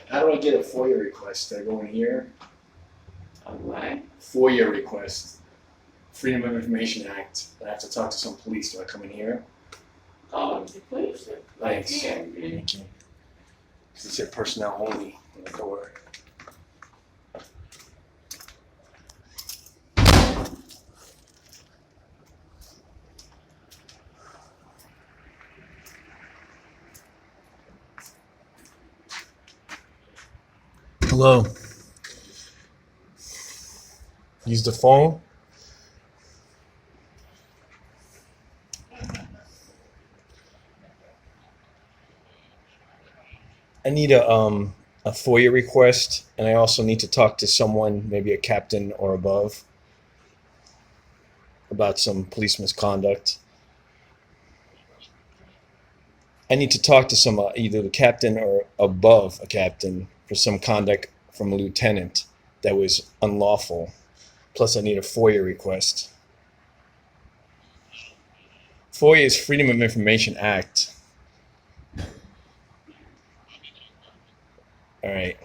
How do I get a FOIA request? Do I go in here? What? FOIA request. Freedom of Information Act. I have to talk to some police. Do I come in here? Oh, the police. Thanks. Yeah. Thank you. Because it said personnel only on the door. Hello. Use the phone. I need a FOIA request, and I also need to talk to someone, maybe a captain or above, about some police misconduct. I need to talk to some either the captain or above a captain for some conduct from a lieutenant that was unlawful. Plus, I need a FOIA request. FOIA is Freedom of Information Act. All right.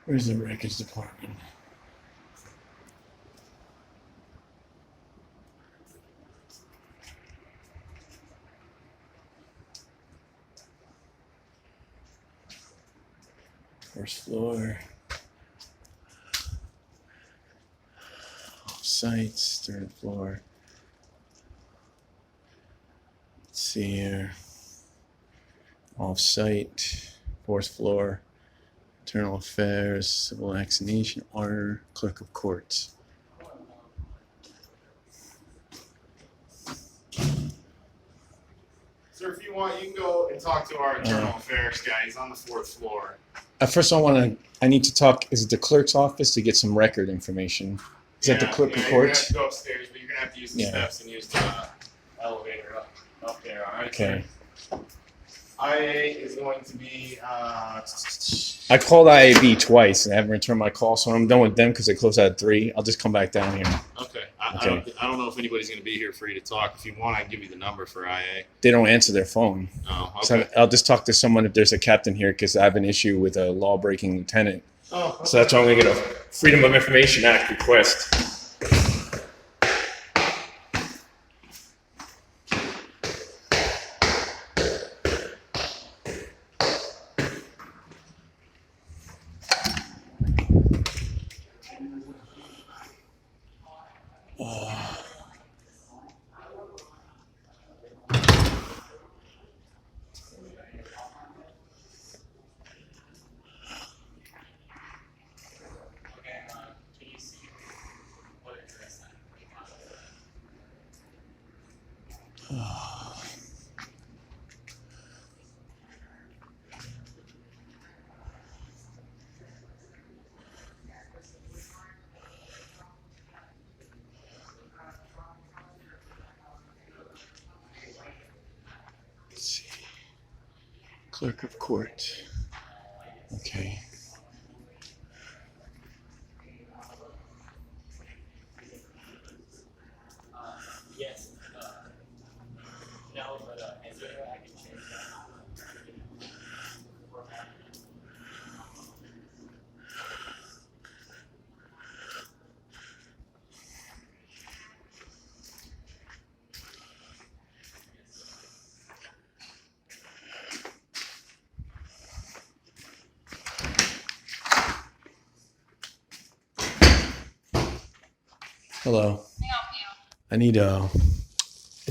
Where's the records department? First floor. Off sites, third floor. Let's see here. Off site, fourth floor. Internal Affairs, Civil Vaccination Order, Clerk of Courts. Sir, if you want, you can go and talk to our internal affairs guy. He's on the fourth floor. First, I need to talk. Is it the clerk's office to get some record information? Is that the Clerk of You're gonna have Courts? to go upstairs, but you're gonna have to use the steps and use the elevator up there. All right. Okay. Sir? IA is going to be. I called IAB twice and I haven't returned my call, so when I'm done with them because they close at 3. I'll just come back down here. Okay. Okay. I don't know if anybody's going to be here for you to talk. If you want, I can give you the number for IA. They don't answer their phone. Oh, okay. So I'll just talk to someone if there's a captain here because I have an issue with a law-breaking lieutenant. Oh, okay. So that's why I'm going to get a Freedom of Information Act request. Let's see. Clerk of Court. Okay. Yes. No, but is there a way I can change that? Hello. Can I help you? I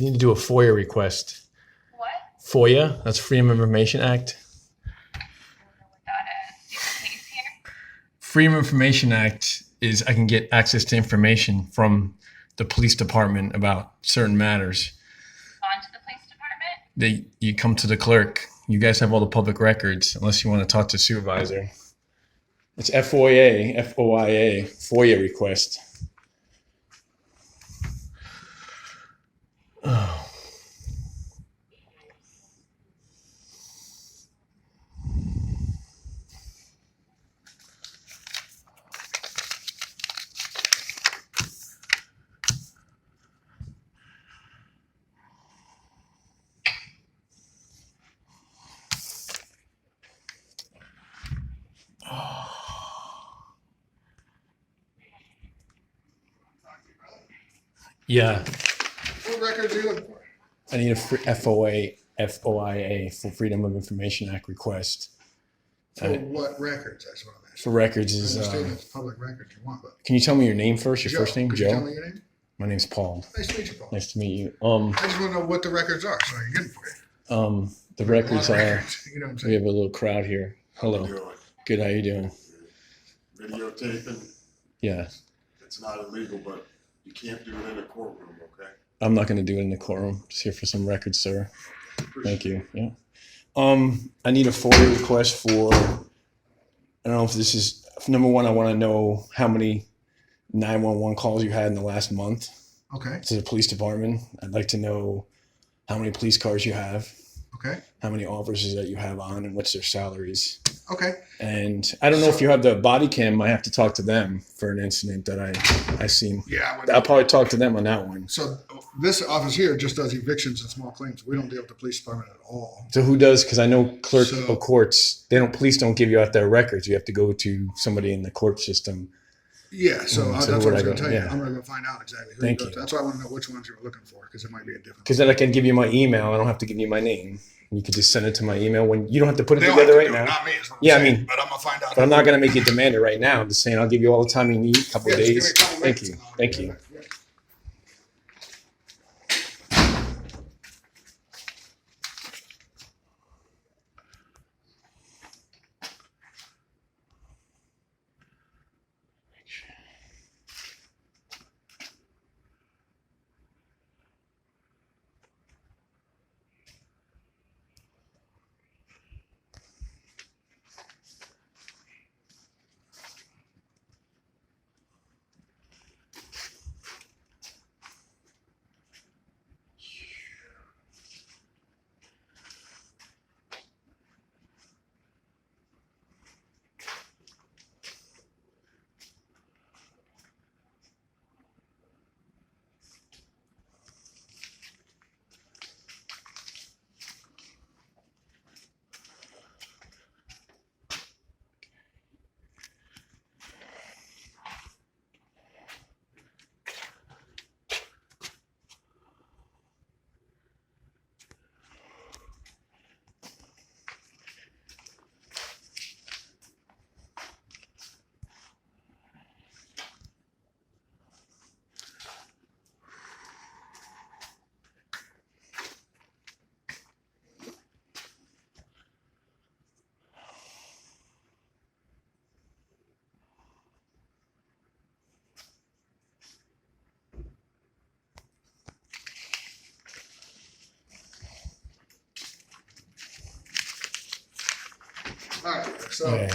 need to do a FOIA request. What? FOIA? That's Freedom of Information Act. I don't know what that is. Do you have a case here? Freedom of Information Act is I can get access to information from the police department about certain matters. On to the police department? You come to the clerk. You guys have all the public records, unless you want to talk to supervisor. It's FOIA, FOIA, FOIA request. Oh. Yeah, What records are you looking for? I need a FOIA, for Freedom of Information Act request. For what records? That's what I'm asking. For records I is, understand it's public records you want, but can you tell me your name first, your first name? Could you Joe? tell me your name? My name's Paul. Nice to meet you, Paul. Nice to meet you. I just want to know what the records are so I can get them for you. The A lot records of are, records, you know what I'm we saying? have a little crowd here. Hello. Doing? Good, how you doing? Videotaping, Yeah, it's not illegal, but you can't do it in a courtroom, okay? I'm not gonna do it in the courtroom. Just here for some records, sir. Thank you, yeah. I need a FOIA request for, I don't know if this is, number one, I wanna know how many 911 calls you had in the last month Okay, to the police department. I'd like to know how many police cars you have, okay, how many officers that you have on, and what's their salaries. okay. And I don't know if you have the body cam. I have to talk to them for an incident that I seen. Yeah. I'll probably talk to them on that one. So this office here just does evictions and small claims. We don't deal with the police department at all. So who does? Because I know clerk So- of courts, police don't give you out their records. You have to go to somebody in the court system. Yeah, so So that's where what I I was going go, to tell you. yeah. I'm going to go find out exactly who Thank you you. go to. That's why I want to know which ones you were looking for because it might be a different. Because then I can give you my email. I don't have to give you my name. You could just send it to my email when you don't have to put it They don't together have to right do it, now. Not me. Is what I'm Yeah, I saying, mean, but I'm going to find out. But I'm not going to make you demand it right now. I'm just saying I'll give you all the time you need, a couple of Yeah, just give me days. a couple Thank minutes you. and I'll Thank do you. that. Yeah. All right. So Okay.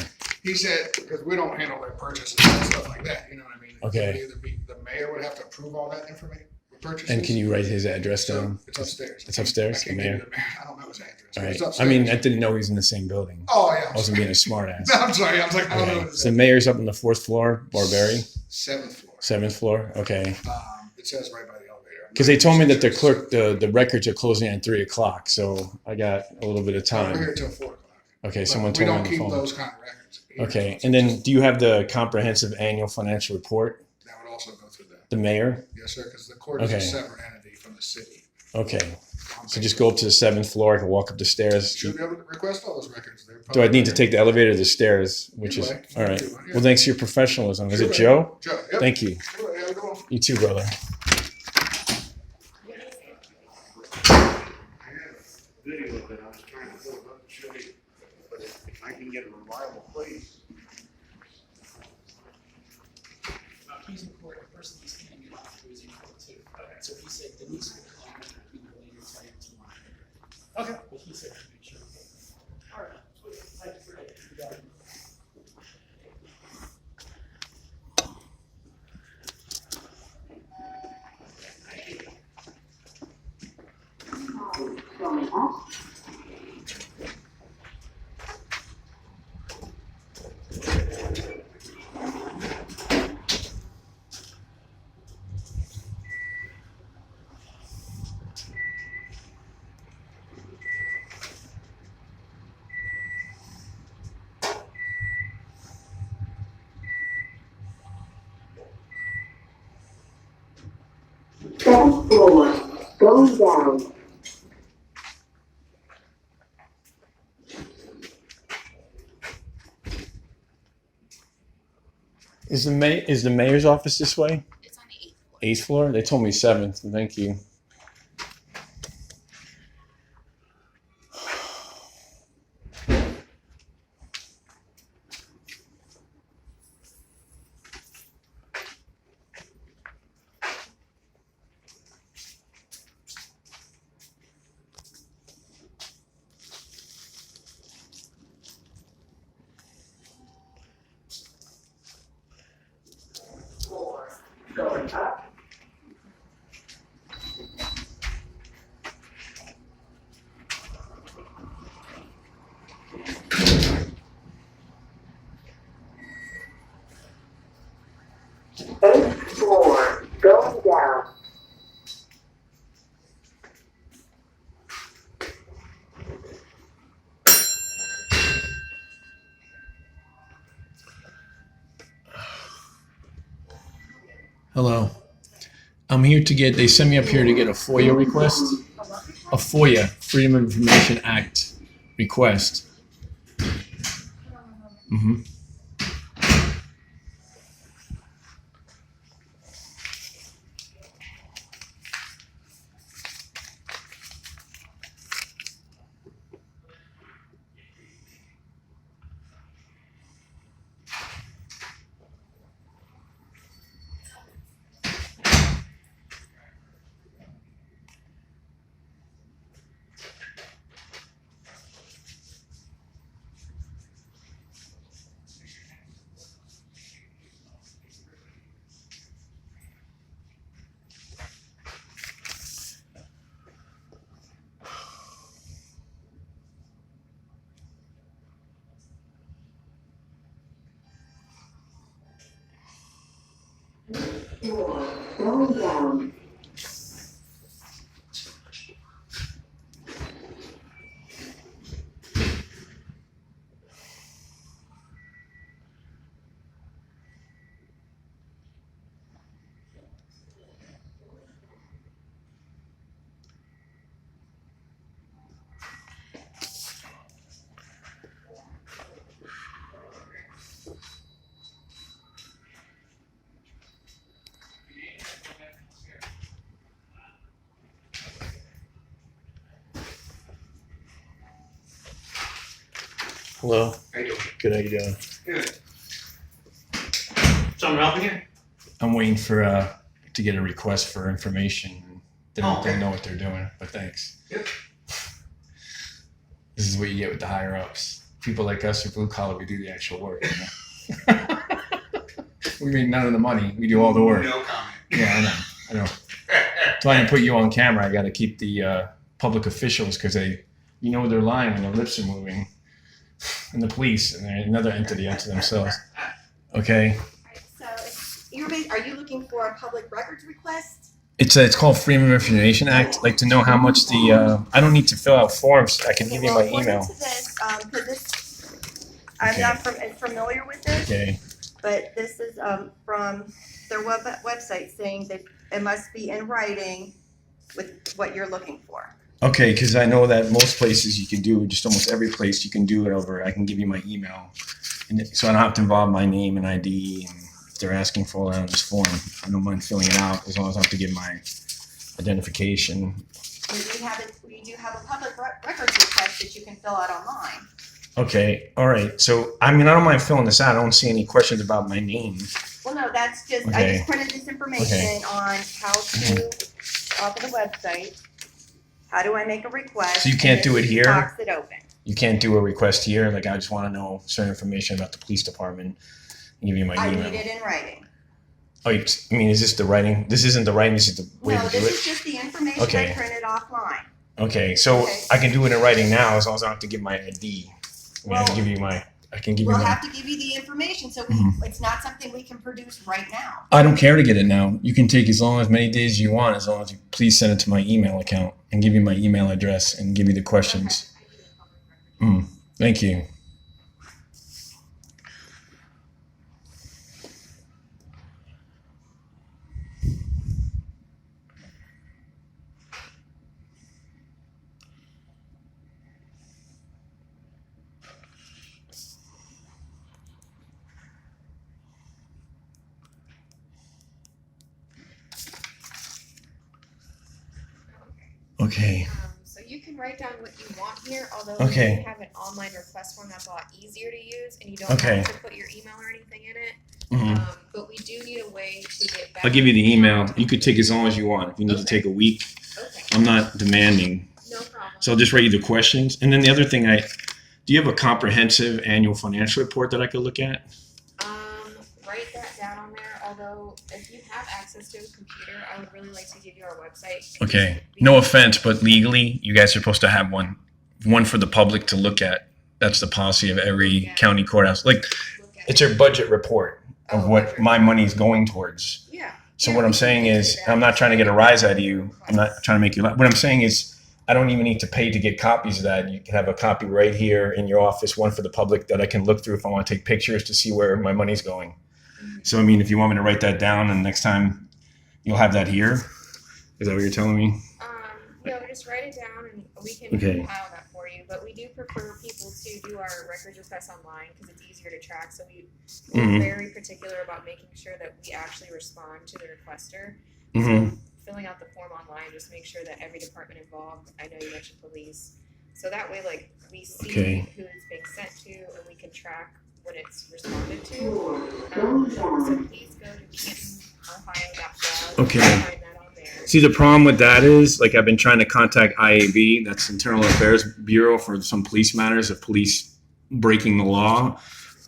he said because we don't handle their purchases and stuff like that. You know what I mean? Okay. It would either be the mayor would have to approve all that information. Purchases. And can you write his address So down? it's upstairs. It's upstairs, I can't the give mayor? you the mayor. I don't know his address. All but it's right. I upstairs. mean, I didn't know he was in the same building. Oh yeah. I wasn't being a smart ass. No, I'm sorry. I was like, I don't know. Okay. What it So the is. mayor's up on the 4th floor, Barberry, Seventh floor. 7th floor. Okay. It says right by the elevator. Because they told me that the records are closing at 3 o'clock. So I got a little bit of We're here time. till 4 o'clock. Okay. But Someone we told me on don't the keep phone. those kind of records. here. Okay. And then do you have the comprehensive annual financial report? That would also go through that. The mayor? Yes, sir. Because the court is Okay. a separate entity from the city. Okay. So just go up to the 7th floor. I can walk up the stairs. Should be able to request all those records. They're Do I need to public take the elevator to the stairs? Which Either is way. all right. Either way, yeah. Well, thanks for your professionalism. Is it Sure. Joe? records. Joe, yep. Thank you. Sure, have a good one. You too, brother. Video of it, I was trying to pull it up to show you, but if I can get a reliable place. He's in court, the person he's handing it off to is in court too. So he said Denise will call me, later today or tomorrow. Okay. But he said to make sure. All right, sweet. Thank you for that. You got it. Seventh floor, going down. Is the mayor's office this way? It's on the 8th floor. 8th floor? They told me 7th. Thank you. Going up. Eighth floor, going down. Hello. I'm here to get, they sent me up here to get a FOIA request. A FOIA, Freedom of Information Act request. Mm-hmm. Floor, going down. Hello. How you doing? Good, how you doing? Good. Something helping you? I'm waiting for to get a request for information. They don't, okay. don't know what they're doing, but thanks. Yep. This is what you get with the higher ups. People like us are blue collar. We do the actual work. You know? We make none of the money. We do all the work. No comment. Yeah, I know. That's why I put you on camera. I got to keep the public officials because they, you know, they're lying when their lips are moving. And the police, and they're another entity unto themselves. Okay. So, are you looking for a public records request? It's called Freedom of Information Act. Like to know how much the I don't need to fill out forms. I can give you my email. According to this, 'cause this, I'm Okay. not familiar with this, Okay. but this is from their website saying that it must be in writing with what you're looking for. Okay, because I know that most places you can do, just almost every place you can do it over. I can give you my email, and so I don't have to involve my name and ID and they're asking for on this form. I don't mind filling it out as long as I have to give my identification. We do have a public records request that you can fill out online. Okay, all right. So, I mean, I don't mind filling this out. I don't see any questions about my name. Well, no, that's just, I Okay. just printed this information on how to, off of the website, how do I make a request? So you can't and do it then here? Box it open. You can't do a request here. Like, I just want to know certain information about the police department and give you my I email. need it in writing. Oh, I mean, is this the writing? This isn't the writing. This is the way No, to do this it. is just the information Okay. I printed offline. Okay, so Okay. I can do it in writing now as long as I don't have to give my ID. I mean, I Well, can give you my. I can give We'll you my. have to give you the information, so it's not something we can produce right now. I don't care to get it now. You can take as long as many days as you want, as long as you please send it to my email account and give you my email address and give you the questions. Thank you. Okay. So you can write down what you want here, although Okay. we have an online request form that's a lot easier to use, and you don't Okay. have to put your email or anything in it. Mhm. But we do need a way to get back. I'll give you the email. You could take as long as you want. If you need to take a week, Okay, I'm not demanding. no problem. So I'll just write you the questions. And then the other thing, do you have a comprehensive annual financial report that I could look at? Write that down on there, although if you have access to a computer, I would really like to give you our website. Okay. No offense, but legally, you guys are supposed to have one for the public to look at. That's the policy of every county courthouse. Like, Look at it's your budget report of Oh, what budget. my money is going towards. Yeah. So Yeah, what I'm we can saying do is, that. I'm not trying to get a rise out of you. I'm not trying to make you laugh. What I'm saying is, I don't even need to pay to get copies of that. You can have a copy right here in your office, one for the public that I can look through if I want to take pictures to see where my money's going. So, I mean, if you want me to write that down and next time you'll have that here, is that what you're telling me? No, just write it down and we can Okay. compile that for you. But we do prefer people to do our records requests online because it's easier to track. So we're Mhm. very particular about making sure that we actually respond to the requester. Mm-hmm. Filling out the form online, just make sure that every department involved, I know you mentioned police. So that way, like, we see Okay. who it's being sent to and we can track when it's responded to. 4, going So down. please go to CantonOhio.gov. Okay. And find that on there. See, the problem with that is, like, I've been trying to contact IAB, that's Internal Affairs Bureau, for some police matters of police breaking the law,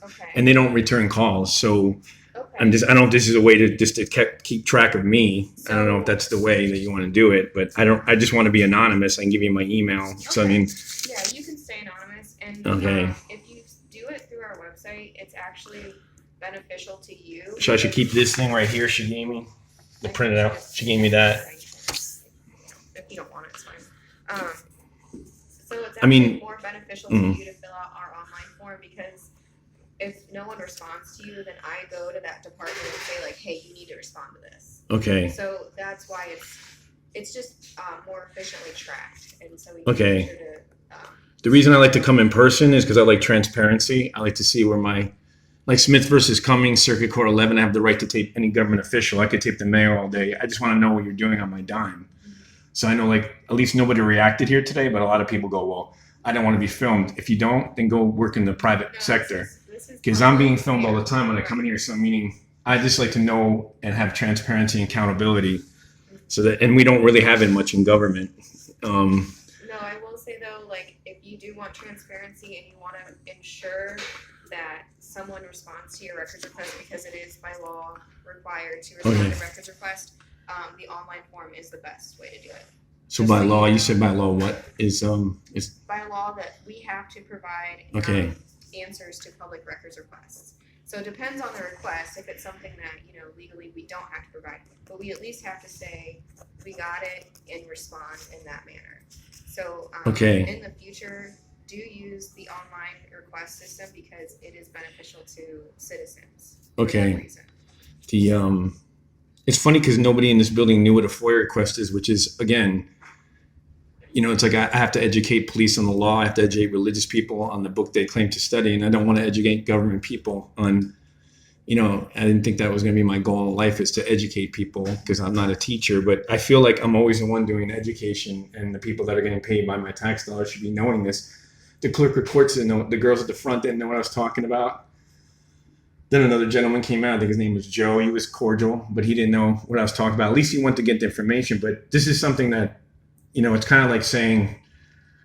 Okay. and they don't return calls. So Okay. I don't know if this is a way to just to keep track of me. I don't know if that's the way that you want to do it, but I just want to be anonymous. I can give you my email. So I mean, Yeah, you can stay anonymous, and Okay. if you do it through our website, it's actually beneficial to you. so I should keep this thing right here she gave me, the printed out. She gave me that. If you don't want it, it's fine. So it's I mean, actually more beneficial to mhm. you to fill out our online form because if no one responds to you, then I go to that department and say like, hey, you need to respond to this. Okay. So that's why it's just more efficiently tracked, and so we can Okay. make sure to. The reason I like to come in person is because I like transparency. I like to see where like Smith versus Cummings, Circuit Court 11, I have the right to tape any government official. I could tape the mayor all day. I just want to know what you're doing on my dime. So I know, like, at least nobody reacted here today, but a lot of people go, well, I don't want to be filmed. If you don't, then go work in the private No, sector. this is Because I'm being filmed all the time when I come in here. So meaning I just like to know and have transparency and accountability. So that, and we don't really have it much in government. No, I will say though, like if you do want transparency and you want to ensure that someone responds to your records request because it is by law required to respond Okay. to records request, the online form is the best way to do it. So by law, you said by law, what is By law, that we have to provide Okay. answers to public records requests. So it depends on the request. If it's something that legally we don't have to provide, but we at least have to say we got it and respond in that manner. So Okay. in the future, do use the online request system because it is beneficial to citizens. For Okay. that reason. It's funny because nobody in this building knew what a FOIA request is, which is, again, it's like I have to educate police on the law. I have to educate religious people on the book they claim to study. And I don't want to educate government people on you know, I didn't think that was going to be my goal in life, is to educate people, because I'm not a teacher, but I feel like I'm always the one doing education, and the people that are getting paid by my tax dollars should be knowing this. The clerk of courts didn't know, the girls at the front didn't know what I was talking about. Then another gentleman came out, I think his name was Joe. He was cordial, but he didn't know what I was talking about. At least he went to get the information. But this is something that, you know, it's kind of like saying,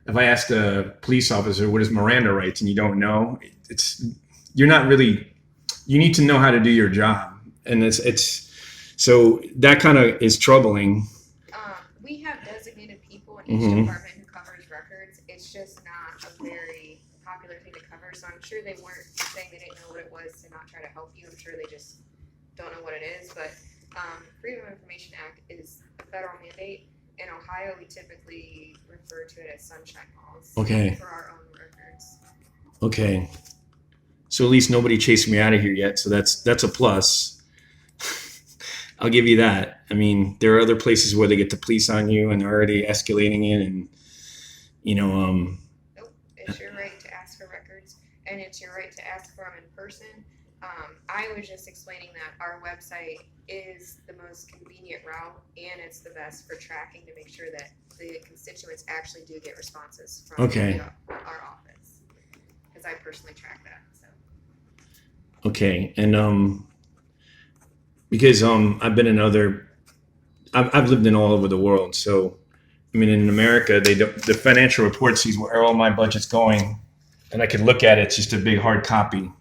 if I asked a police officer, what is Miranda rights, and you don't know, it's, you're not really, you need to know how to do your job. And it's so that kind of is troubling. We have designated people in each department who covers records. It's just not a very popular thing to cover. So I'm sure they weren't saying they didn't know what it was to not try to help you. I'm sure they just don't know what it is. But Freedom of Information Act is a federal mandate. In Ohio, we typically refer to it as sunshine laws. Okay. For our own records. Okay. So at least nobody chased me out of here yet. So that's a plus. I'll give you that. I mean, there are other places where they get the police on you and they're already escalating it, and you know, Nope, it's your right to ask for records, and it's your right to ask for them in person. I was just explaining that our website is the most convenient route, and it's the best for tracking to make sure that the constituents actually do get responses from our office. Because I personally track that. So. okay. And because I've been in I've lived in all over the world. So I mean, in America, the financial report sees where all my budget's going, and I can look at it. It's just a big hard copy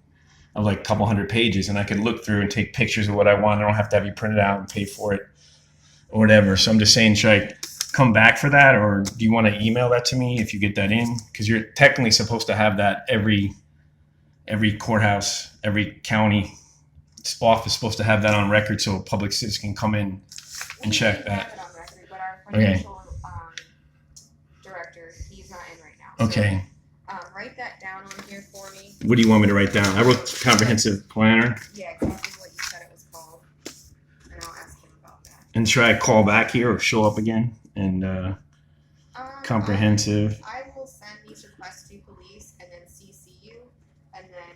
of like a couple hundred pages, and I can look through and take pictures of what I want. I don't have to have you print it out and pay for it or whatever. So I'm just saying, should I come back for that, or do you want to email that to me if you get that in? Because you're technically supposed to have that every courthouse, every county office is supposed to have that on record, so public citizens can come in and check that. We have it on record, but our financial director, he's not in right now. Okay. So, write that down on here for me. What do you want me to write down? I wrote comprehensive planner. Yeah, exactly what you said it was called, and I'll ask him about that. And should I call back here or show up again? And comprehensive. I will send these requests to police and then CC you, and then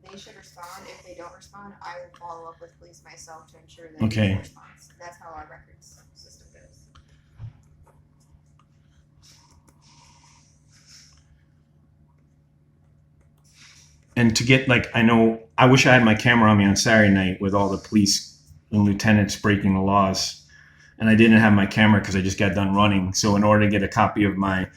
they should respond. If they don't respond, I will follow up with police myself to ensure that Okay. they get a response. That's how our records system goes. And to get, like, I wish I had my camera on me on Saturday night with all the police and lieutenants breaking the laws. And I didn't have my camera because I just got done running. So in order to get a copy of I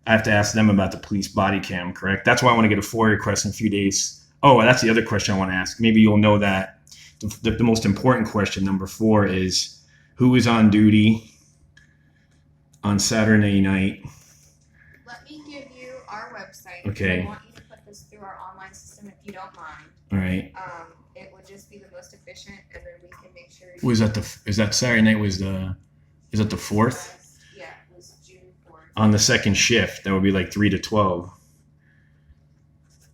have to ask them about the police body cam, correct? That's why I want to get a FOIA request in a few days. Oh, that's the other question I want to ask. Maybe you'll know that. The most important question, number 4, is who is on duty on Saturday night? Let me give you our website. Okay. I want you to put this through our online system if you don't mind. All right. It would just be the most efficient, and then we can make sure. Was that is that Saturday night is that the 4th? Yeah, it was June 4th. On the second shift, that would be like 3 to 12.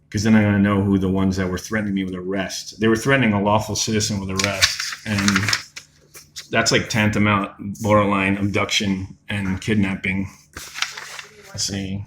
Because then I'm going to know who the ones that were threatening me with arrest. They were threatening a lawful citizen with arrest. And that's like tantamount, borderline abduction and kidnapping. Let's see.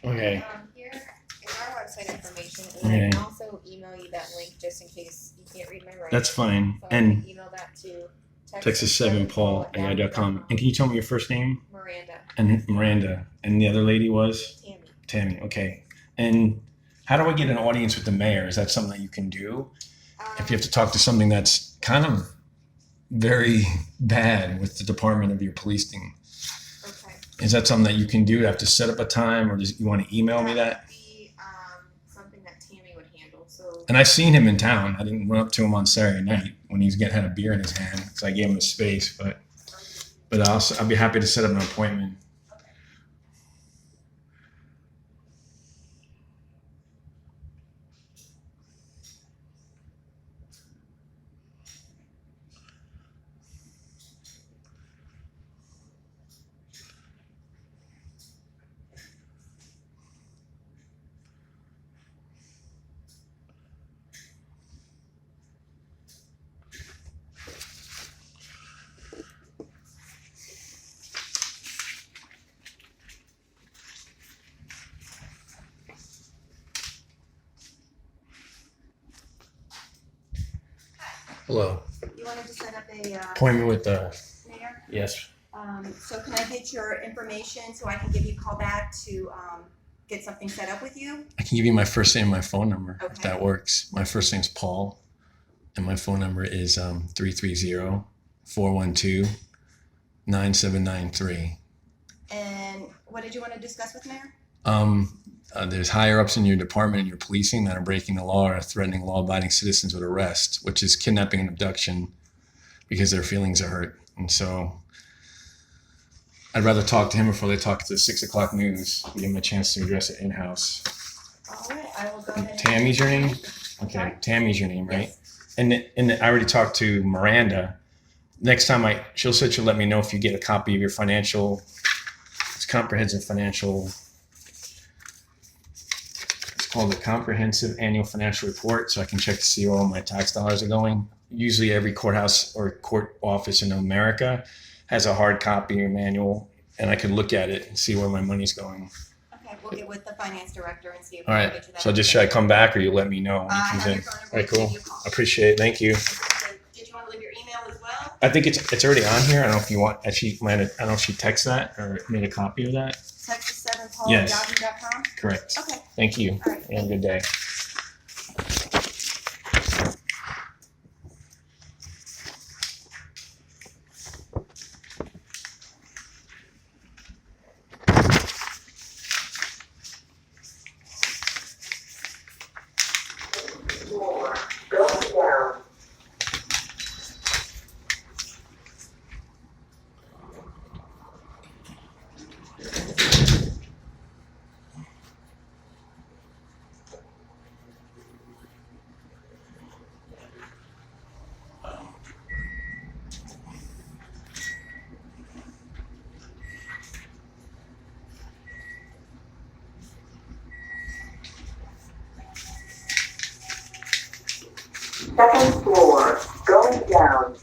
Okay. Here is our website information, and I Okay. can also email you that link just in case you can't read my writing. That's fine. So I And can email that to Texas7paul@yahoo.com. And can you tell me your first name? Miranda, And Miranda. And the other lady was? Tammy. Tammy. Okay. And how do I get an audience with the mayor? Is that something that you can do? If you have to talk to something that's kind of very bad with the department of your policing, Okay. is that something that you can do? Do I have to set up a time, or you want to email me that? Would be something that Tammy would handle. So And I seen him in town. I didn't run up to him on Saturday night when he was had a beer in his hand, so I gave him a space. But I'll be happy to set up an appointment. Hello. You wanted to set up a, Appointment with the mayor? yes. So can I get your information so I can give you a call back to, get something set up with you? I can give you my first name and my phone number if Okay. that works. My first name's Paul, and my phone number is 330-412-9793. And what did you want to discuss with Mayor? There's higher ups in your department and your policing that are breaking the law or threatening law-abiding citizens with arrest, which is kidnapping and abduction, because their feelings are hurt. And so I'd rather talk to him before they talk to the 6 o'clock news. Give him a chance to address it in-house. All right, I will go ahead. and- Tammy's your name? Okay, Sorry? Tammy's your name, right? Yes. And I already talked to Miranda. Next time she'll let me know if you get a copy of your it's comprehensive financial. It's called the Comprehensive Annual Financial Report, so I can check to see where all my tax dollars are going. Usually every courthouse or court office in America has a hard copy or manual, and I can look at it and see where my money's going. Okay, we'll get with the finance director and see if we All can right, get you that. so should I come back, or you let me know when I he comes have in? your phone number. All right, We'll cool. give you a call. Appreciate it. Thank you. So, did you want to leave your email as well? I think it's already on here. I don't know if you want. I don't know if she texted that or made a copy of that. Texas7paul@yahoo.com? Yes. Correct. Okay, Thank you. all right. Have a good day. Floor going down. Second floor going down.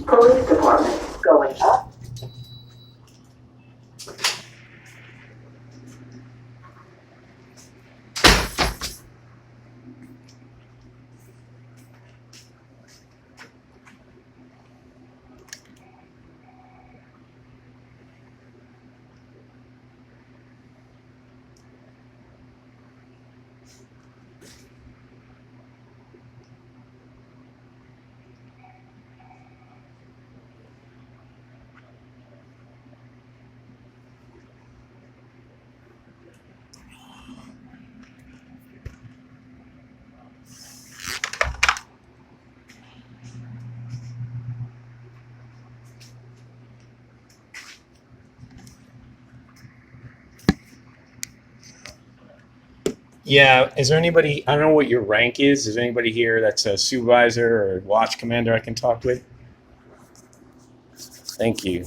Police department going up. Yeah. Is there anybody? I don't know what your rank is. Is there anybody here that's a supervisor or watch commander I can talk with? Thank you.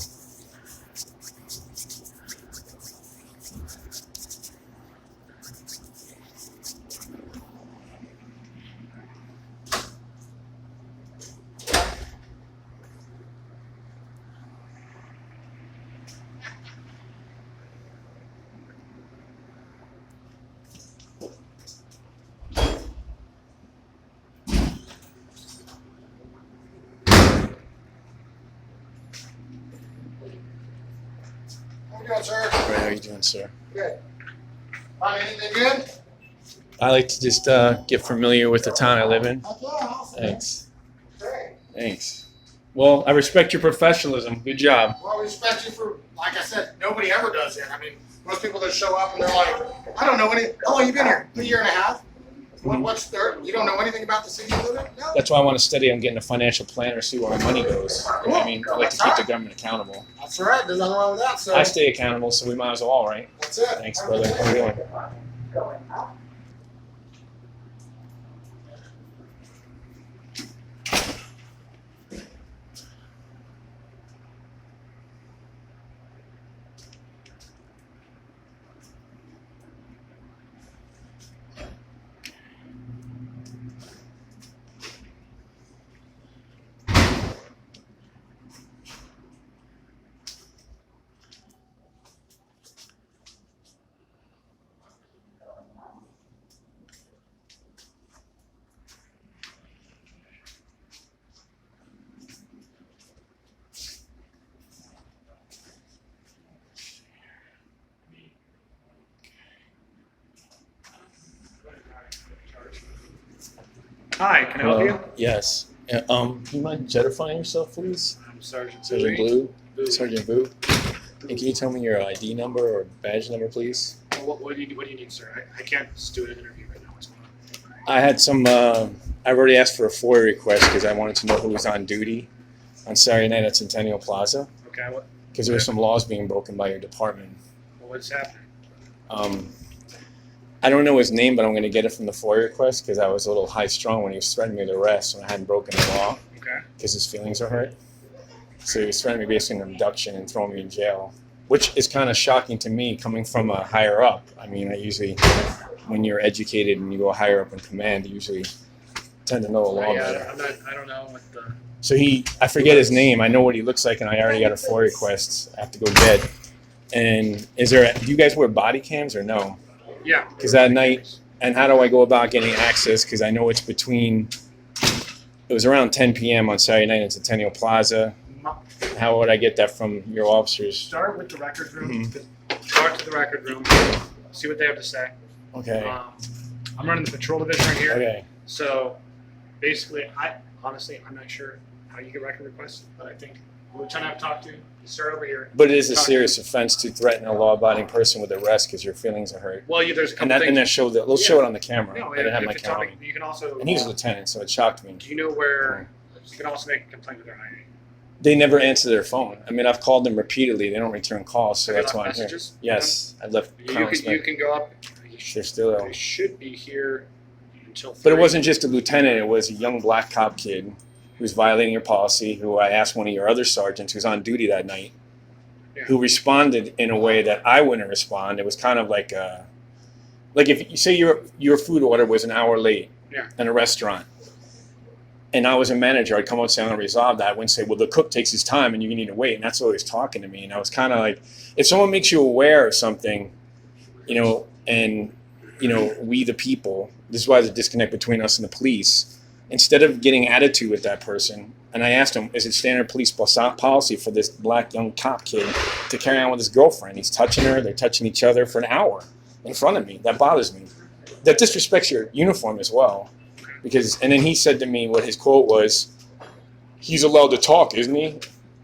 doing, sir? Great, how are you doing, sir? Good. Find anything good? I like to just get familiar with the town I live in. Heck yeah, awesome. Thanks. Great. Thanks. Well, I respect your professionalism. Good job. Well, I respect you for, like I said, nobody ever does that. I mean, most people that show up and they're like, I don't know any. How long you been here? A year and a half? What's third? You don't know anything about the city you live in? No. That's why I want to study on getting a financial planner, see where my money goes. You know what I mean, I like to keep the government accountable. That's all right. There's nothing wrong with that, sir. I stay accountable, so we might as well, right? That's it. Thanks, brother. How are you doing? Going up. Hi, can I help you? Yes. Yeah, do you mind identifying yourself, please? I'm Sergeant Sergeant Bowie. Blue? Sergeant Boo? And can you tell me your ID number or badge number, please? What do you need, sir? I can't just do an interview right now. What's going on? I had some, I've already asked for a FOIA request because I wanted to know who was on duty on Saturday night at Centennial Plaza Okay, because there were some laws being broken by your department. what's happening? I don't know his name, but I'm going to get it from the FOIA request because I was a little high strung when he was threatening me with arrest when I hadn't broken the law Okay. because his feelings are hurt. So he was threatening me basically an abduction and throwing me in jail, which is kind of shocking to me coming from a higher up. I mean, I usually, when you're educated and you go higher up in command, you usually tend to know the law better. I don't know what the. So I forget his name. I know what he looks like, and I already got a FOIA request. I have to go get. And do you guys wear body cams or no? Yeah. Because that night, and how do I go about getting access? Because I know it was around 10 p.m. on Saturday night at Centennial Plaza. How would I get that from your officers? Start with the record room. Mhm. Talk to the record room. See what they have to say. Okay. I'm running the patrol division right here. Okay. So basically, I'm not sure how you get record requests, but I think the lieutenant I've talked to, you start over here. But it is a Talk to serious offense to threaten a law-abiding person with arrest because your feelings are hurt. Well, there's a couple And things. that showed that. We'll show it on the camera. No, I didn't have if my it's camera. on, you can also. And he's a lieutenant, so it shocked me. Do you know where? You can also make a complaint with their IA. They never answer their phone. I mean, I've called them repeatedly. They don't return calls, so Have you that's left why I'm here. messages? Yes, I left You comments. can go up. They're still They ill. should be here until. But it 3. wasn't just a lieutenant. It was a young black cop kid who was violating your policy, who I asked one of your other sergeants who's on duty that night, Yeah. who responded in a way that I wouldn't respond. It was kind of like if you say your food order was an hour late Yeah. in a restaurant, and I was a manager, I'd come out and say, I'm going to resolve that. I wouldn't say, well, the cook takes his time and you need to wait. And that's what he was talking to me. And I was kind of like, if someone makes you aware of something, and, we the people, this is why there's a disconnect between us and the police, instead of getting attitude with that person, and I asked him, is it standard police policy for this black young cop kid to carry on with his girlfriend? He's touching her, they're touching each other for an hour in front of me. That bothers me. That disrespects your uniform as well. And then he said to me what his quote was, he's allowed to talk, isn't he?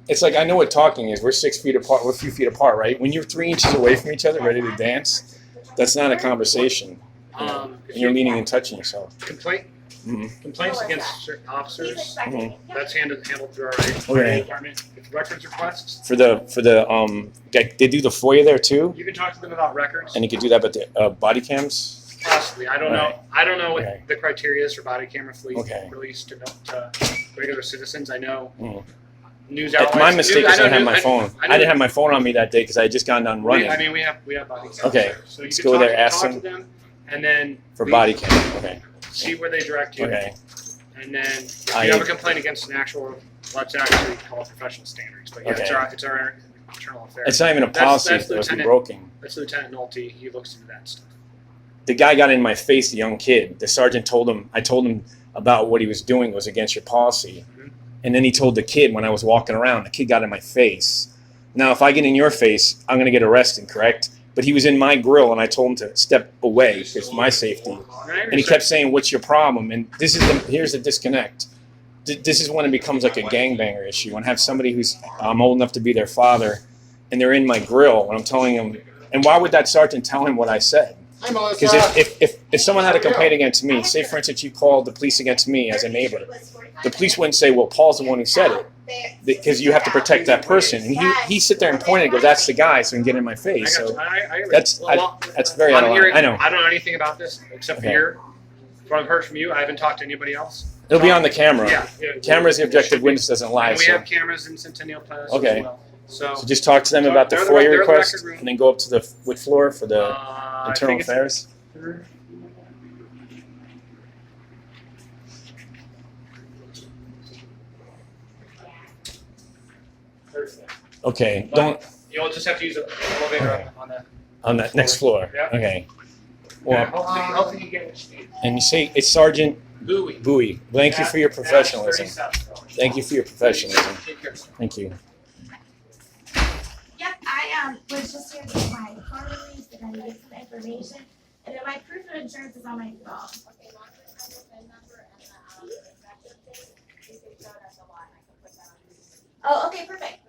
It's like, I know what talking is. We're 6 feet apart, we're a few feet apart, right? When you're 3 inches away from each other, ready to dance, that's not a conversation. And you're leaning and touching yourself. Complaints against certain officers. Mhm. That's handled through our IT Okay. department. If records requests, For the they do the FOIA there too, you can talk to them about records. and you could do that, but the body cams. Possibly, I don't know. Right. I don't know what Okay. the criteria is for body camera fleet Okay. released to regular citizens. I know Mhm. news outlets. My mistake is I didn't have my news- phone. I know I didn't have my phone on me that day because I had just gotten done running we have body cams. Okay. So you Let's can go there, talk, ask talk them. to them, and then for body cam. Okay. see where they direct you. Okay. And then if you I- have a complaint against an actual, let's actually call it professional standards. But yeah, Okay. it's our internal affair. It's not even a That's- policy that's if it was Lieutenant- broken. That's Lieutenant Nolte. He looks into that stuff. The guy got in my face, the young kid. The sergeant I told him about what he was doing was against your policy. Mhm. And then he told the kid when I was walking around, the kid got in my face. Now, if I get in your face, I'm going to get arrested, correct? But he was in my grill, and I told him to step away because my safety. And he kept saying, "What's your problem?" And here's the disconnect. This is when it becomes like a gangbanger issue. When I have somebody who's I'm old enough to be their father, and they're in my grill, and I'm telling them. And why would that sergeant tell him what I said? Hi, Melissa. Because if someone had a complaint against me, say for instance you called the police against me as a neighbor, the police wouldn't say, "Well, Paul's the one who said it," because you have to protect that person. And he sit there and point and go, "That's the guy," so he can get in my face. So that's very out of line. I know. I don't know anything about this except for Okay. what I've heard from you. I haven't talked to anybody else. It'll be on the camera. Yeah. Camera's the objective witness doesn't lie. And we So, have cameras in Centennial Plaza Okay. as well. So, so just talk to them about the They're FOIA the request, record room. and then go up to the what floor for the I internal think it's affairs. Thursday. Okay, don't You'll just have to use the elevator up on that. on that next floor. Yeah. Okay. Well, Hopefully you get what you need. and you say it's Sergeant Buoy. Bowie. Thank you for your professionalism. $37. Thank you for your professionalism. Take care. Thank you. Yep, I was just here to get my car released and I needed some information. And then my proof of insurance is on my phone. Okay, long as I have the VIN number and the effective date, you can show it as a line, I can put that on the receipt. Oh, okay, perfect.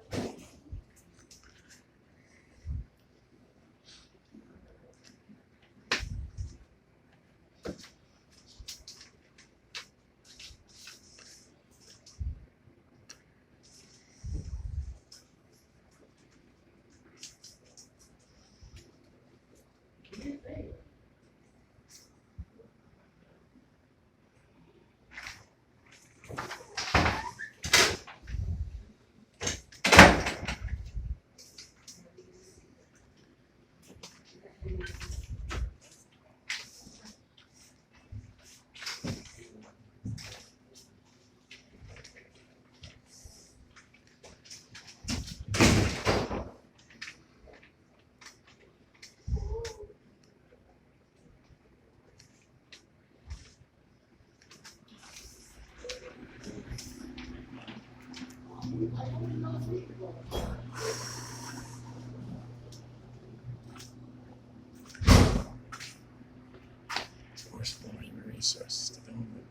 Resources development.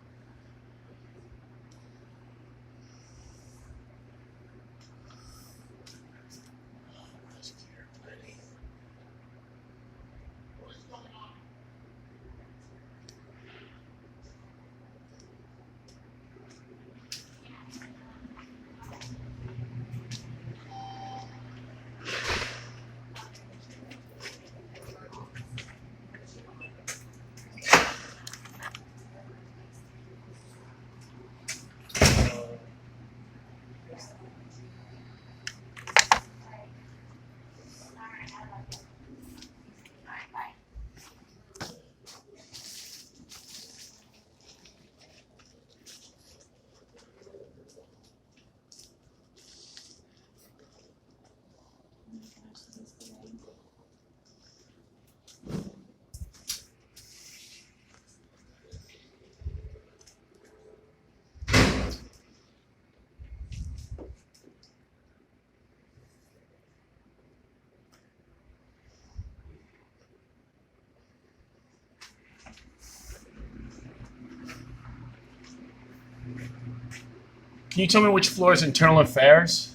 Can you tell me which floor is internal affairs?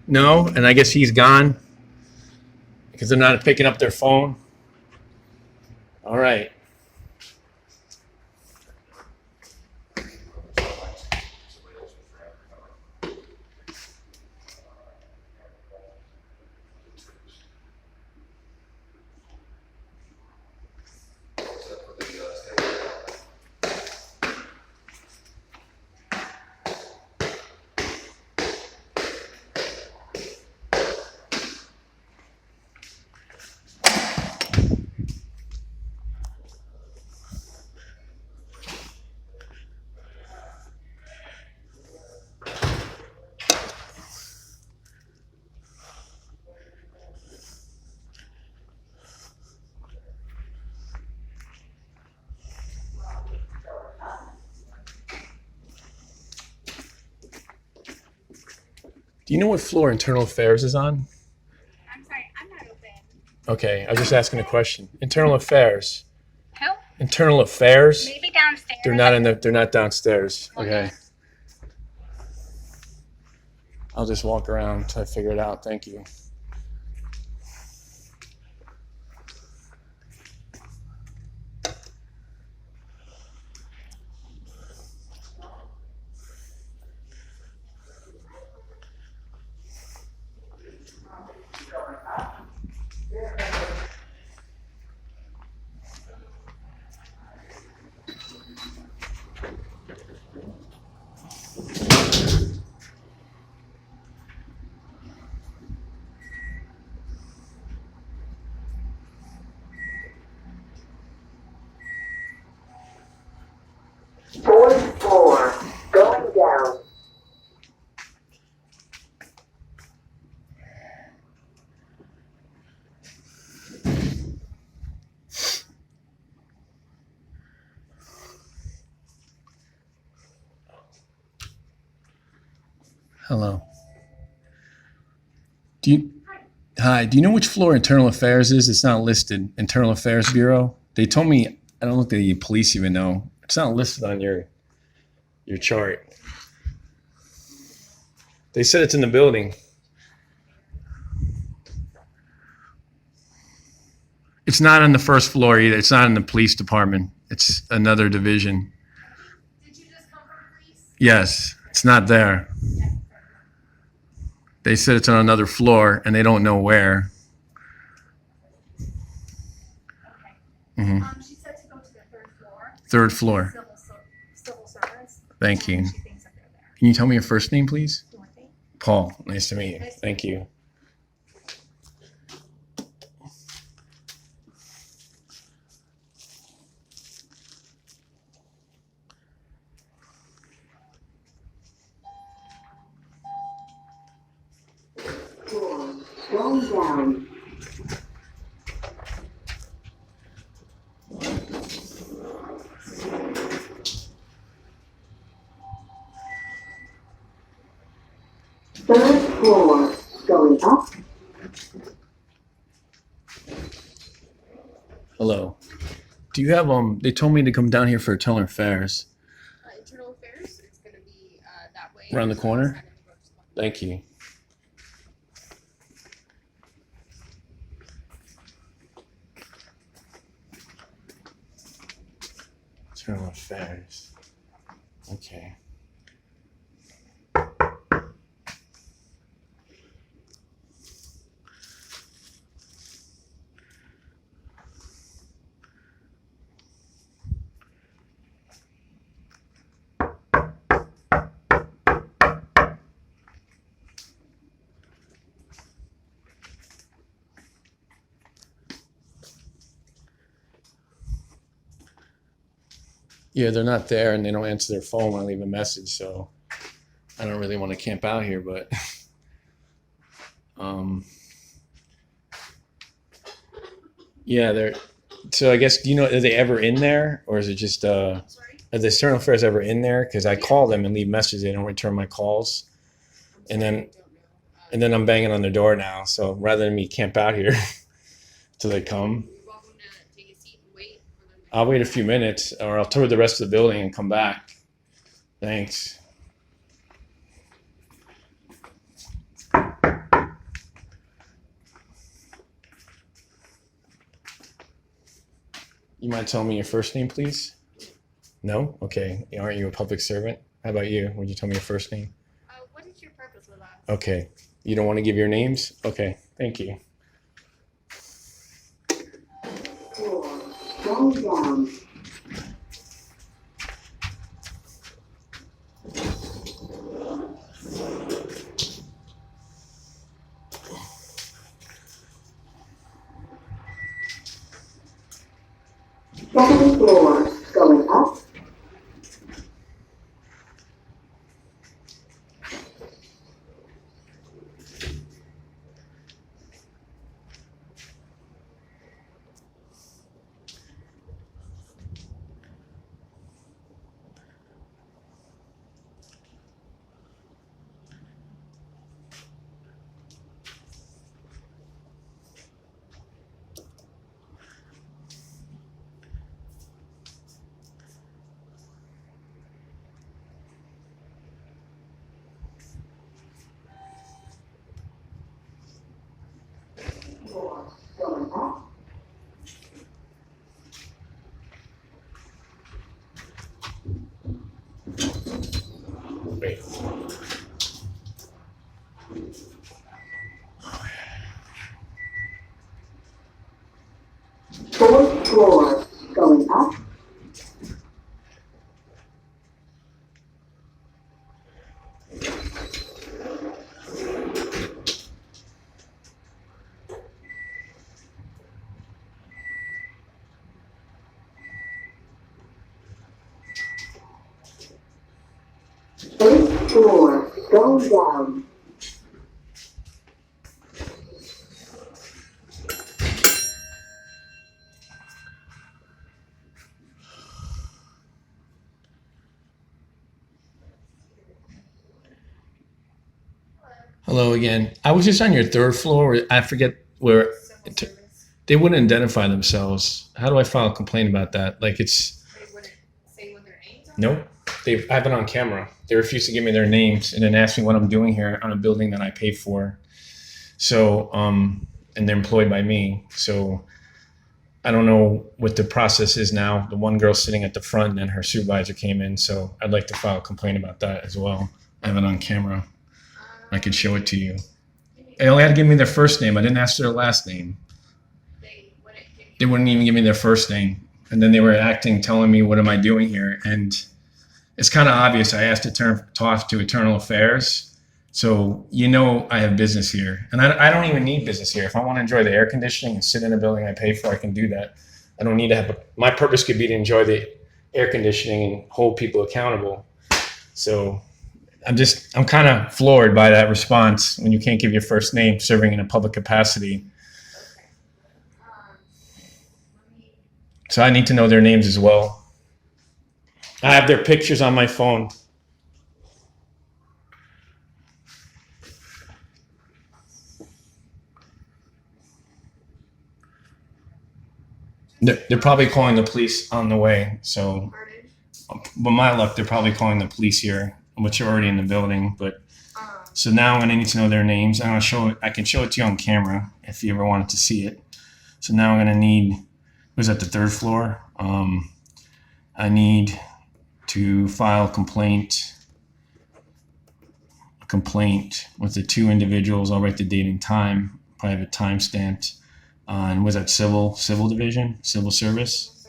No, and I guess he's gone because they're not picking up their phone. All right. Do you know what floor internal affairs is on? I'm sorry, I'm not open. Okay, I was just asking a question. Internal affairs. Who? Internal affairs. Maybe downstairs. They're not in the. They're not downstairs. Okay. I'll just walk around until I figure it out. Thank you. Fourth floor, going down. Hello. Do you? Hi. Do you know which floor internal affairs is? It's not listed. Internal Affairs Bureau. They told me. I don't think the police even know. It's not listed on your chart. They said it's in the building. It's not on the first floor either. It's not in the police department. It's another division. Did you just come from police? Yes, it's not there. They said it's on another floor, and they don't know where. Okay. Hmm. She said to go to the third floor. Third floor. Civil service. Thank you. She thinks that they're there. Can you tell me your first name, please? Dorothy. Paul. Nice to meet you. Nice to Thank you. Floor, going down. Third floor, going up. Hello. Do you have They told me to come down here for internal affairs. Internal affairs, it's gonna be, that way. Around the corner? Thank you. Internal affairs. Okay. Yeah, they're not there and they don't answer their phone when I leave a message, so I don't really want to camp out here, but yeah, they're so I guess, do you know, are they ever in there, or is it just Sorry? are the external affairs ever in there? Because I call them and leave messages, they don't return my calls. And then I'm banging on their door now, so rather than me camp out here till they come, You're welcome to take a seat and wait for them. I'll wait a few minutes, or I'll tour the rest of the building and come back. Thanks. You mind telling me your first name, please? No? Okay. Aren't you a public servant? How about you? Would you tell me your first name? What is your purpose with us? Okay. You don't want to give your names? Okay. Thank you. Floor, going down. Second floor, going up. going up. Wait. Fourth floor, going up. Eighth floor, going down. Hello again. I was just on your third floor. I forget where Civil service, they wouldn't identify themselves. How do I file a complaint about that? Like it's they wouldn't say what their names are? nope. I have it on camera. They refuse to give me their names and then ask me what I'm doing here on a building that I pay for. So and they're employed by me. So I don't know what the process is now. The one girl sitting at the front and then her supervisor came in. So I'd like to file a complaint about that as well. I have it on camera. I could show it to you. They only had to give me their first name. I didn't ask their last name. They wouldn't give you. They wouldn't even give me their first name. And then they were telling me, what am I doing here? And it's kind of obvious. I asked to talk to Internal Affairs. So, I have business here. And I don't even need business here. If I want to enjoy the air conditioning and sit in a building I pay for, I can do that. I don't need to have my purpose could be to enjoy the air conditioning and hold people accountable. So I'm kind of floored by that response when you can't give your first name serving in a public capacity. Okay. Let me. So I need to know their names as well. I have their pictures on my phone. They're probably calling the police on the way. So, but my luck, they're probably calling the police here, which are already in the building. But so now I'm gonna need to know their names. I can show it to you on camera if you ever wanted to see it. So now I'm gonna need. Was at the third floor. I need to file a complaint with the two individuals. I'll write the date and time. Probably have a time stamped. And was that civil division, civil services?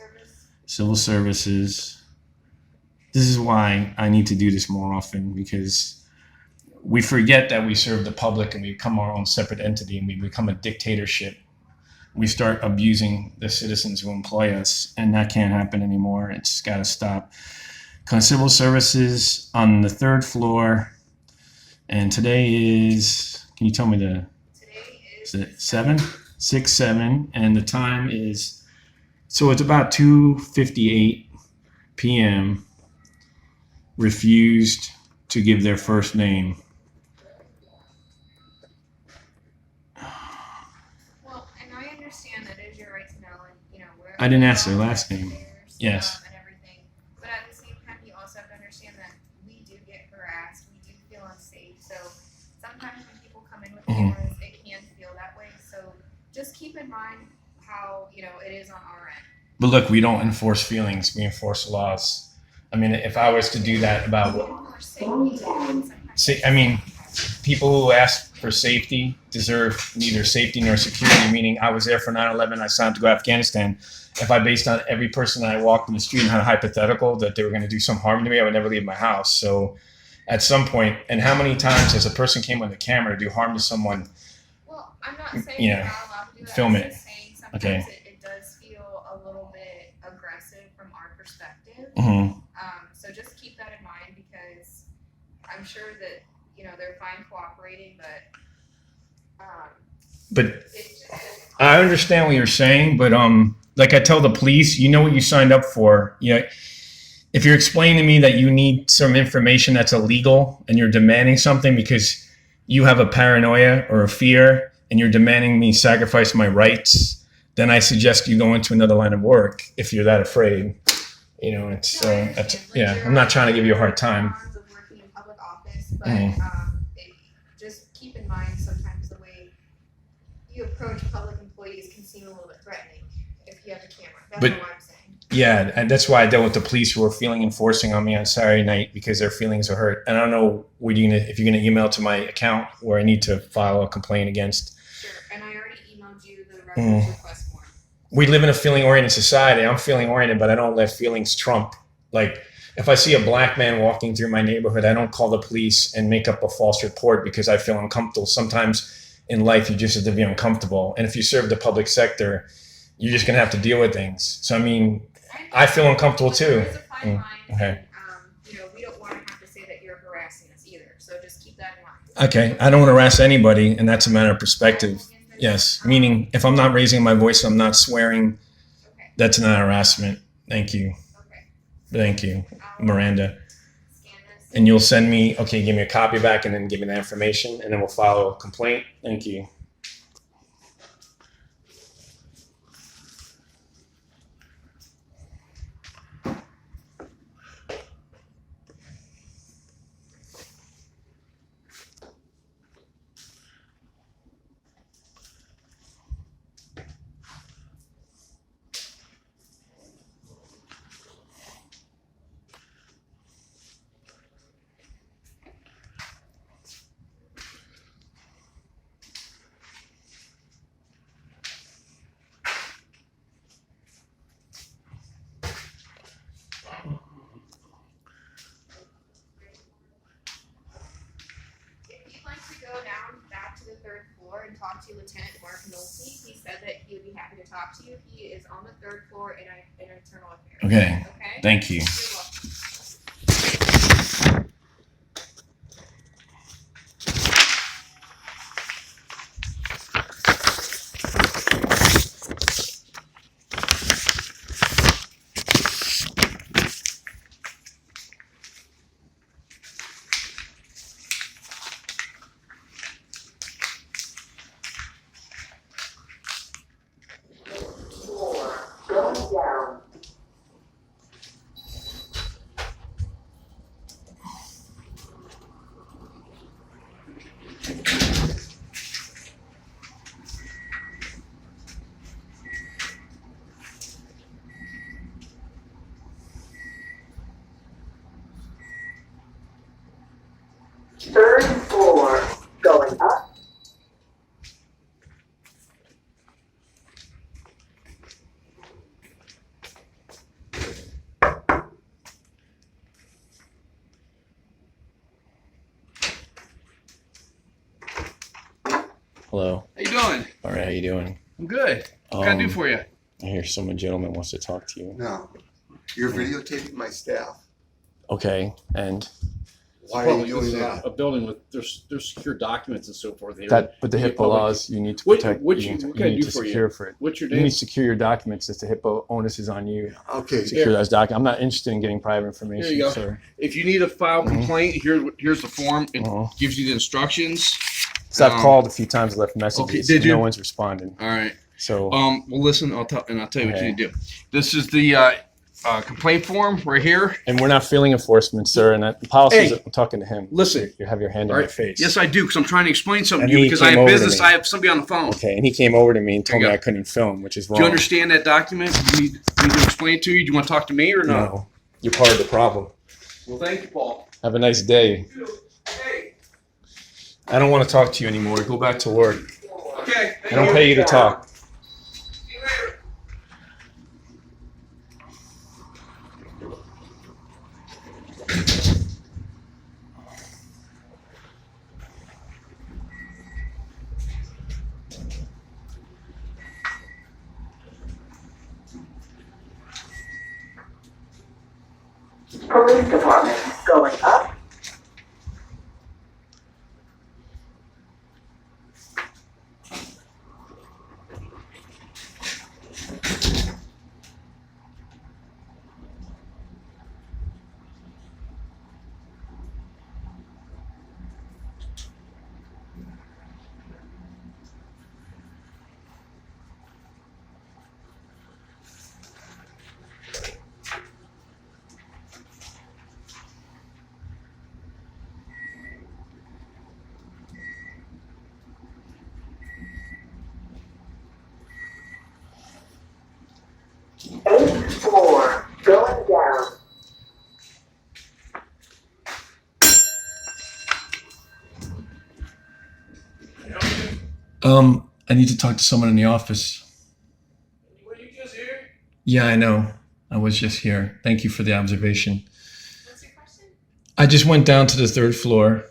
This is why I need to do this more often, because we forget that we serve the public and we become our own separate entity and we become a dictatorship. We start abusing the citizens who employ us, and that can't happen anymore. It's got to stop. Civil services on the third floor, and today is, can you tell me is it 7? 6/7, and the time is, so it's about 2:58 p.m. Refused to give their first name. Well, and I understand that is your right to know, and where. I didn't ask their last name. Yes. And everything, but at the same time, you also have to understand that we do get harassed, we do feel unsafe. So sometimes when people come in with cameras, it can feel that way. So just keep in mind how it is on our end. But look, we don't enforce feelings; we enforce laws. I mean, if I was to do that about people who ask for safety deserve neither safety nor security. Meaning, I was there for 9/11. I signed to go to Afghanistan. If I based on every person that I walked in the street and had a hypothetical that they were going to do some harm to me, I would never leave my house. So, at some point, and how many times has a person came with a camera to do harm to someone? Well, I'm not saying you're not allowed to do that. Film I'm it. just saying sometimes Okay. it does feel a little bit aggressive from our perspective. Mm-hmm. So just keep that in mind, because I'm sure that they're fine cooperating, But it's just. I understand what you're saying, but like I tell the police, you know what you signed up for. If you're explaining to me that you need some information that's illegal and you're demanding something because you have a paranoia or a fear and you're demanding me sacrifice my rights, then I suggest you go into another line of work if you're that afraid. I'm not trying to give you a hard time. Of working in public office, but just keep in mind sometimes the way you approach public employees can seem have a camera. That's But- all I'm saying. Yeah, and that's why I dealt with the police who were feeling enforcing on me on Saturday night because their feelings are hurt. And I don't know if you're gonna email to my account where I need to file a complaint against. Sure, and I already emailed you the records request form. We live in a feeling oriented society. I'm feeling oriented, but I don't let feelings trump. Like if I see a black man walking through my neighborhood, I don't call the police and make up a false report because I feel uncomfortable. Sometimes in life, you just have to be uncomfortable. And if you serve the public sector, you're just gonna have to deal with things. So I mean, I feel uncomfortable But too. there is a fine line, Okay. and, you know, we don't wanna have to say that you're harassing us either, so just keep that in mind. Okay, I don't want to harass anybody, and that's a matter of perspective. Yes, meaning if I'm not raising my voice, I'm not swearing, Okay, that's not harassment. Thank you. okay. Thank you, I'll Miranda. scan this. And you'll send me, okay, give me a copy back and then give me the information, and then we'll file a complaint. Thank you. If you'd like to go down back to the third floor and talk to Lieutenant Mark Nolte, he said that he would be happy to talk to you. He is on the third floor in internal affairs. Okay, Okay? thank you. You're welcome. Going down. Third floor. Going up. Hello. How you doing? All right, how you doing? I'm good. What can I do for you? I hear some gentleman wants to talk to you. No, you're videotaping my staff. Okay, and Why are you doing This is that? A building with, there's secure documents and so forth here. that, but the You get HIPAA public- laws, you need to What- protect. what you need to, can I you need do to for you? secure for it. What's your You name? need to secure your documents. It's the HIPAA onus is on you. Okay, Secure those documents. I'm not interested in getting private information, Here you go. sir. If you need to file complaint, here's the form. It Uh-huh. gives you the instructions. So I've called a few times, left messages. Okay, did and you? No one's responding. All right. So Well, listen. I'll tell you what you Okay. need to do. This is the complaint form right here. and we're not feeling enforcement, sir. And the policies. Hey, I'm talking to him. listen. You have your hand All on right. my face. Yes, I do, because I'm trying to explain something And to you he because I came have over to business. me. I have somebody on the phone. Okay, and he came over to me and told Here me you I go. couldn't film, which is wrong. Do you understand that document? Do you need to explain it to you? Do you want to talk to me or no? No, you're part of the problem. Well, thank you, Paul. Have a nice day. Hey. I don't want to talk to you anymore. Go back to work. Okay. I don't pay you to talk. See you later. Police department. Going up. I need to talk to someone in the office. Were you just here? Yeah, I know. I was just here. Thank you for the observation. What's your question? I just went down to the third floor,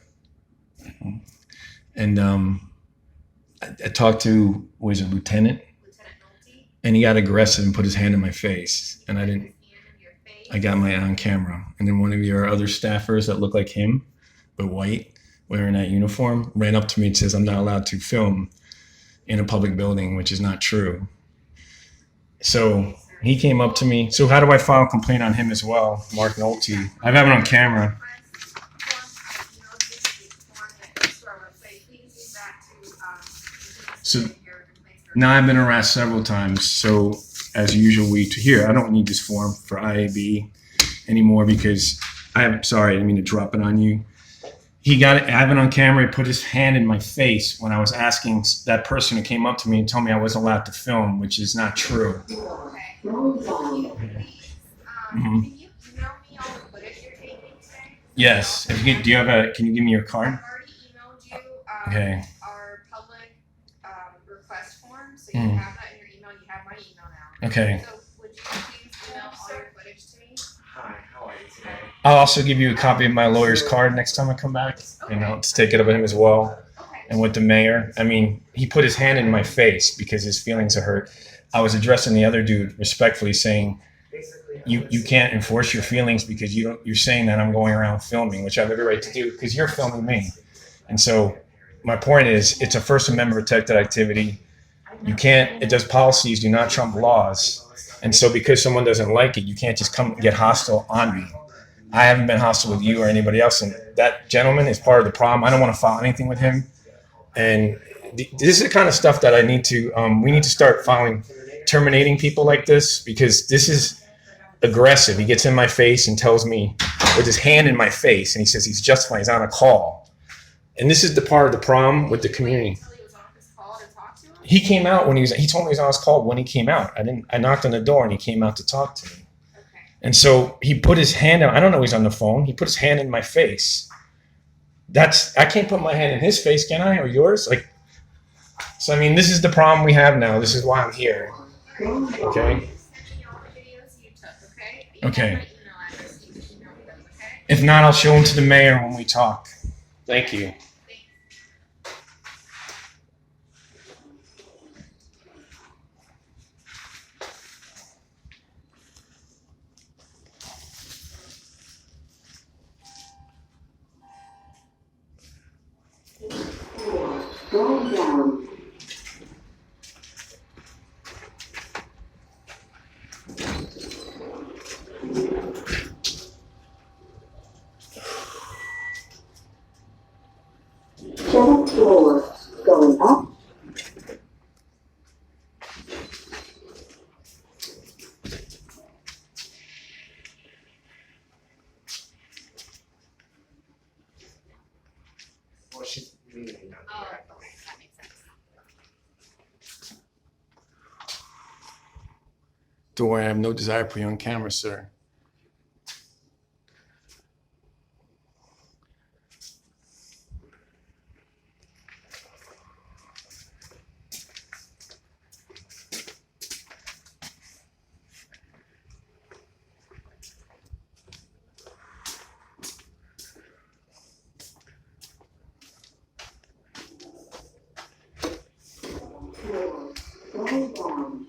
and I talked to, was it Lieutenant? Lieutenant Nolte? And he got aggressive and put his hand in my face, and I didn't. Hand in your face? I got my on camera, and then one of your other staffers that looked like him, but white, wearing that uniform, ran up to me and says, "I'm not allowed to film in a public building," which is not true. So he came up to me. So how do I file a complaint on him as well, Mark Nolte? I have it on camera. So now I've been harassed several times. So as usual, I don't need this form for IAB anymore because I didn't mean to drop it on you. He got it, I have it on camera. He put his hand in my face when I was asking that person who came up to me and told me I wasn't allowed to film, which is not true. Okay. Can you please, can you email me all the footage you're taking today? Yes. If you can, can you give me your card? I've already emailed you, Okay. our public, request form, so you have that in your email, you have my email now. Okay. So would you please email all your footage to me? Hi, how are you today? I'll also give you a copy of my lawyer's card next time I come back, and I'll just take it up with him as well. Okay. And with the mayor, I mean, he put his hand in my face because his feelings are hurt. I was addressing the other dude respectfully, saying, "You can't enforce your feelings because you're saying that I'm going around filming, which I have every right to do because you're filming me." And so, my point is, it's a First Amendment protected activity. It does policies do not trump laws. And so because someone doesn't like it, you can't just come get hostile on me. I haven't been hostile with you or anybody else. And that gentleman is part of the problem. I don't want to file anything with him. And this is the kind of stuff that we need to start terminating people like this because this is aggressive. He gets in my face and tells me with his hand in my face, and he says he's justified, he's on a call. And this is the part of the problem with the community. He came out he told me he was on his call when he came out. I knocked on the door and he came out to talk to me. Okay. And so he put his hand out. I don't know he's on the phone. He put his hand in my face. I can't put my hand in his face, can I? Or yours? So I mean, this is the problem we have now. This is why I'm here. Okay? Send me all the videos you took, okay? You Okay. have my email address, you can email me those, okay? If not, I'll show them to the mayor when we talk. Thank you. Going down. Seventh floor, going up. Well, she's leaving now. Oh, okay, that makes sense. Don't worry, I have no desire to put you on camera, sir. Going down.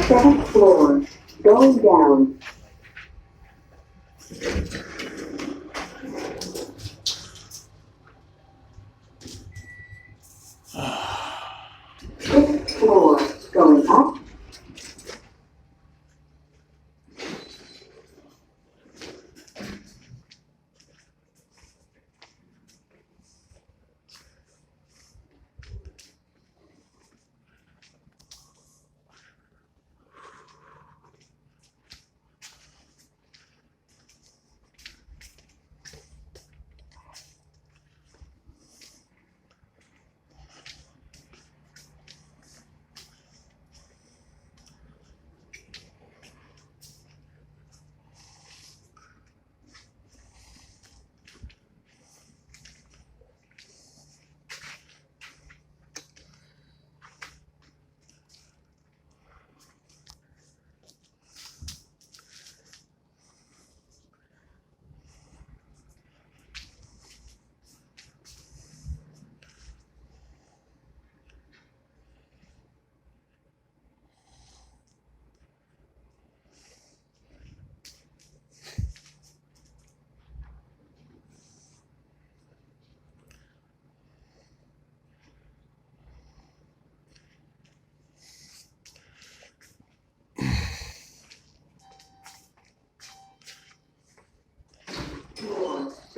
Seventh floor, going down. Sixth floor, going up.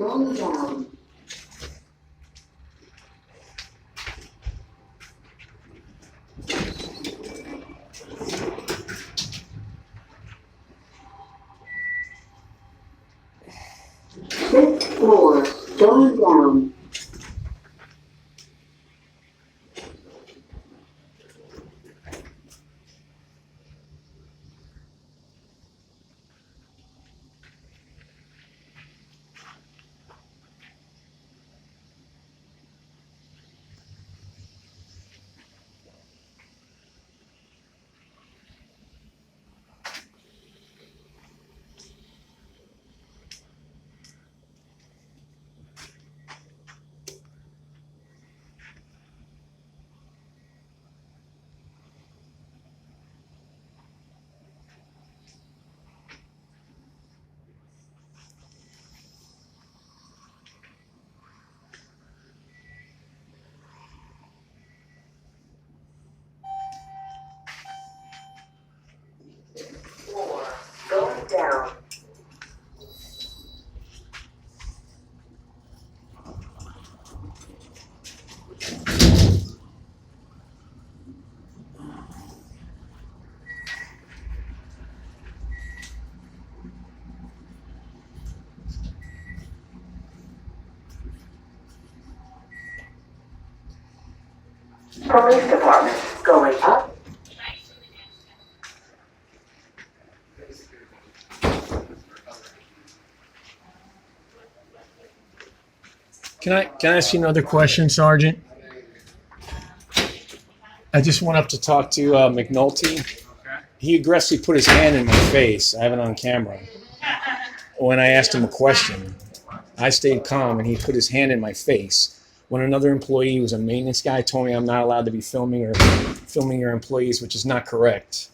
going down. Fifth floor, going down. Floor, going down. Police department, going up. Can I ask you another question, Sergeant? I just went up to talk to McNulty. He aggressively put his hand in my face. I have it on camera. When I asked him a question, I stayed calm, and he put his hand in my face. When another employee, who was a maintenance guy, told me I'm not allowed to be filming your employees, which is not correct.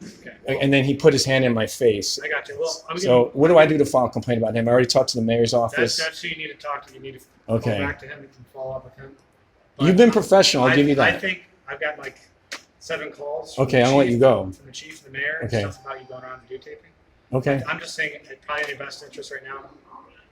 Okay. And then he put his hand in my face. I got you. Well, I'm So what do I do to file a complaint about him? I already talked to the mayor's office. That's who you need to talk to. You need to Okay. go back to him and follow up with him. You've been professional. I'll give you I that. think I've got like 7 calls. Okay, I'll let you go. From the chief and the mayor, Okay. and stuff about you going around videotaping. Okay. I'm just saying it's probably in your best interest right now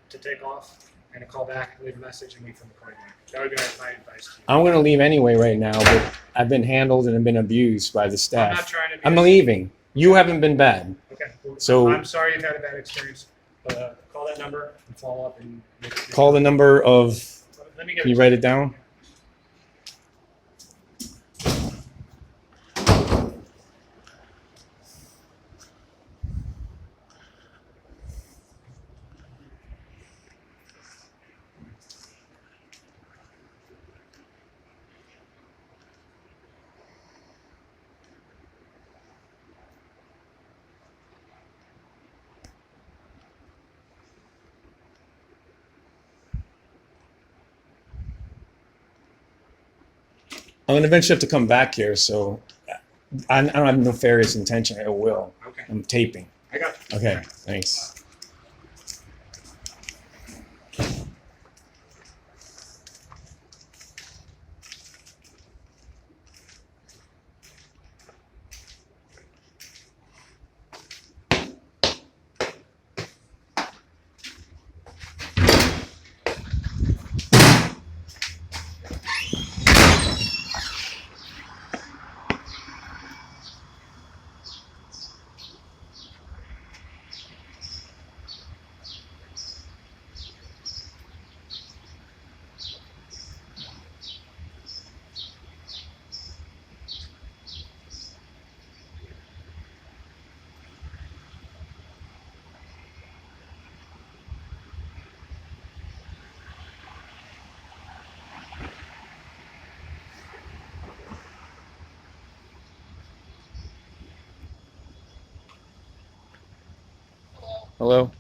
to take off and to call back, leave a message, and wait for the recording back. That would be my advice to you. I'm going to leave anyway right now, but I've been handled and have been abused by the staff. I'm not trying to be I'm leaving. You haven't been bad. Okay. Well, So- I'm sorry you've had a bad experience. But call that number and follow up and Call the number of, Let me get can you write it down? I'm going to eventually have to come back here, so I don't have nefarious intention. I will. Okay. I'm taping. I got you. Okay, thanks. Hello?